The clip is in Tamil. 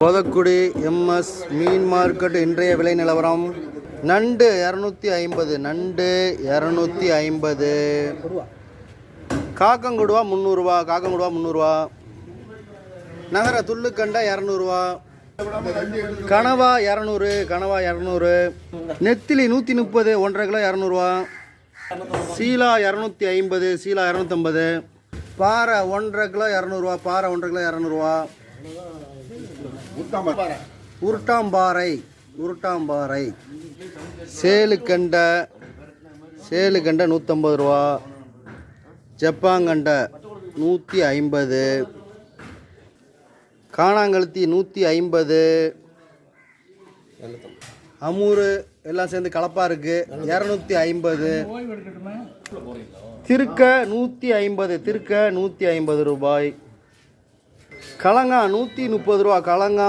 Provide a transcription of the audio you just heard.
போதக்குடி எம்எஸ் மீன் மார்க்கெட் இன்றைய விலை நிலவரம். நண்டு 250, நண்டு 250. காக்கங்குடுவா 300 ரூபா, காக்கங்குடுவா 300 ரூபா. நகர துள்ளுக்கண்டா 200 ரூபா. கனவா 200, கனவா 200. நெத்திலி 130, 1.5 கிலோ 200 ரூபா. சீலா 250, சீலா 250. பாறை 1.5 கிலோ 200 ரூபா, பாறை 1.5 கிலோ 200 ரூபா. உருட்டாம்பாறை, உருட்டாம்பாறை. சேலுக்கண்டை, சேலுக்கண்டை 150 ரூபா. ஜப்பாங்கண்டை 150. காணாங்கழுத்தி 150. அமூரு எல்லாம் சேர்ந்து கலப்பாக இருக்குது 250. திருக்க 150, திருக்க 150 ரூபாய். கலங்கா 130 ரூபா, கலங்கா